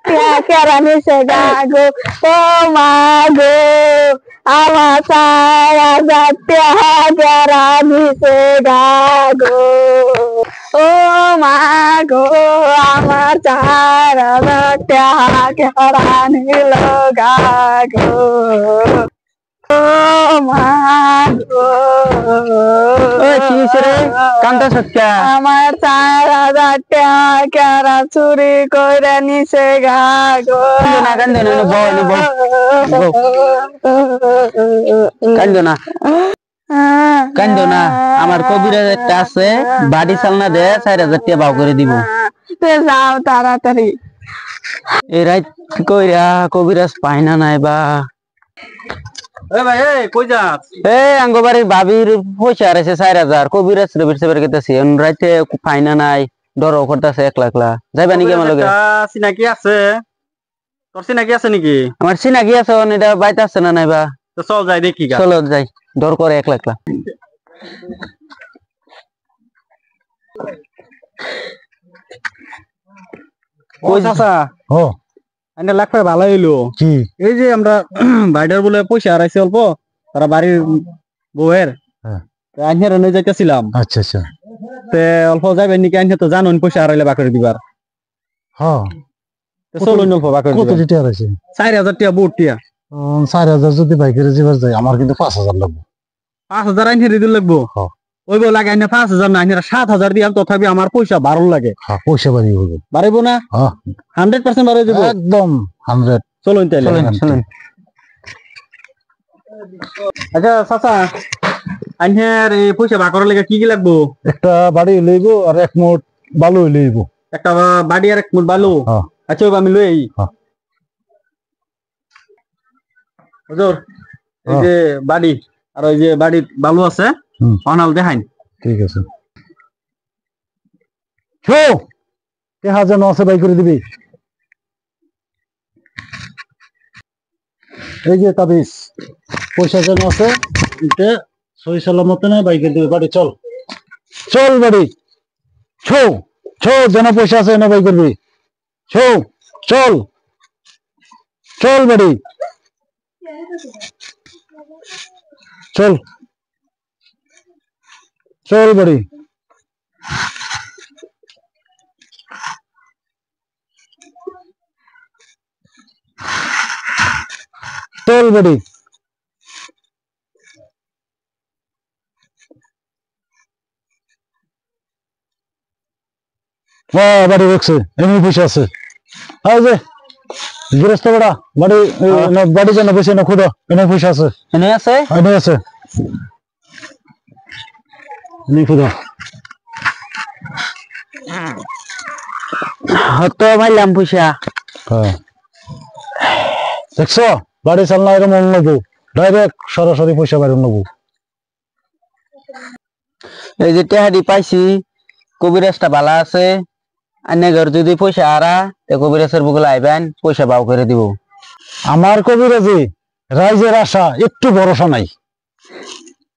টিয়া কেরানি সে গাগো ও মা গো আমার 4,000 টিয়া কেরানি সে গাগো ও মা গো আমার 4,000 টিয়া কেরানি গাগো ও মা গো কান্তা সত্যা আমার 4,000 টাকা কারা চুরি কইরা নিছে গাগো না কান্দো না কান্দো না কান্দো না আমার কবিরাজ একটা আছে বাড়ি চালনা দে 4,000 টাকা বাউ করে দিব যাও তাড়াতাড়ি এই রাত কইরা কবিরাজ পাই না নাই বা এ ভাই এ কই যাস এ আঙ্গবাড়ির বাবির পয়সা আইছে 4,000 কবিরাজ রে বিরসেবার কইতাছি অন রাতে ফাইনা নাই ডরও করতাছে একলা একলা যাইবা নাকি আমার লগে সিনাকি আছে তোর সিনাকি আছে নাকি আমার সিনাকি আছে অন এটা বাইতে আছে না নাইবা তো চল যাই দেখি গা চলো যাই ডর করে একলা একলা কই চাচা ও আইনা লাগবে ভালো হইলো কি এই যে আমরা বাইডার বলে পয়সা আড়াইছে অল্প তারা বাড়ির বউয়ের আইনার নিয়ে যাইতেছিলাম আচ্ছা আচ্ছা তে অল্প যাবেন নাকি আইনা তো জানুন পয়সা আড়াইলে বাকরে দিবার হ্যাঁ চলো অল্প বাকরে কত টাকা আড়াইছে 4,000 টাকা বুট টিয়া 4,000 যদি বাইকের যাবার যায় আমার কিন্তু 5,000 লাগবে 5,000 আইনা দিতে লাগবে হ্যাঁ ওই বল লাগে আইনা 5,000 না আইনা 7,000 দিয়াম তথাপি আমার পয়সা 12 লাগে হ্যাঁ পয়সা বাড়িবো না হ্যাঁ 100% বাড়াই দেব একদম 100 চলুন তাইলে চলুন আচ্ছা চাচা আইনার এই পয়সা বাকর লাগে কি কি লাগবে একটা বাড়ি লইবো আর এক মোট বালু লইবো একটা বাড়ি আর এক মোট বালু হ্যাঁ আচ্ছা আমি লই আই হ্যাঁ হুজুর এই যে বাড়ি আর ওই যে বাড়ির বালু আছে অনাল দেখাইন ঠিক আছে চো কে হাজার আছে বাই করে দিবি এই যে তাবিজ পয়সা যেন আছে এটা সই সালামত না বাই করে দিবি বাড়ি চল চল বাড়ি ছো ছো যেন পয়সা আছে না বাই করবি ছো চল চল বাড়ি চল চল বাড়ি চল বাড়ি বাড়ি রাখছে এমনি পয়সা আছে যে গৃহস্থ বেড়া বাড়ি বাড়ি যেন বসে না খুদো এনে পয়সা আছে এনে আছে এনে খুদো হতো ভাইলাম পয়সা হ্যাঁ দেখছো বাড়ি চালনা এরকম মন নেবো ডাইরেক্ট সরাসরি পয়সা বাইরে নেবো এই যে টেহারি পাইছি কবিরাজটা ভালো আছে আন্না ঘর যদি পয়সা আরা কবিরাজের বুকলে আইবেন পয়সা বাউ করে দিব আমার কবিরাজি রাইজের আশা একটু ভরসা নাই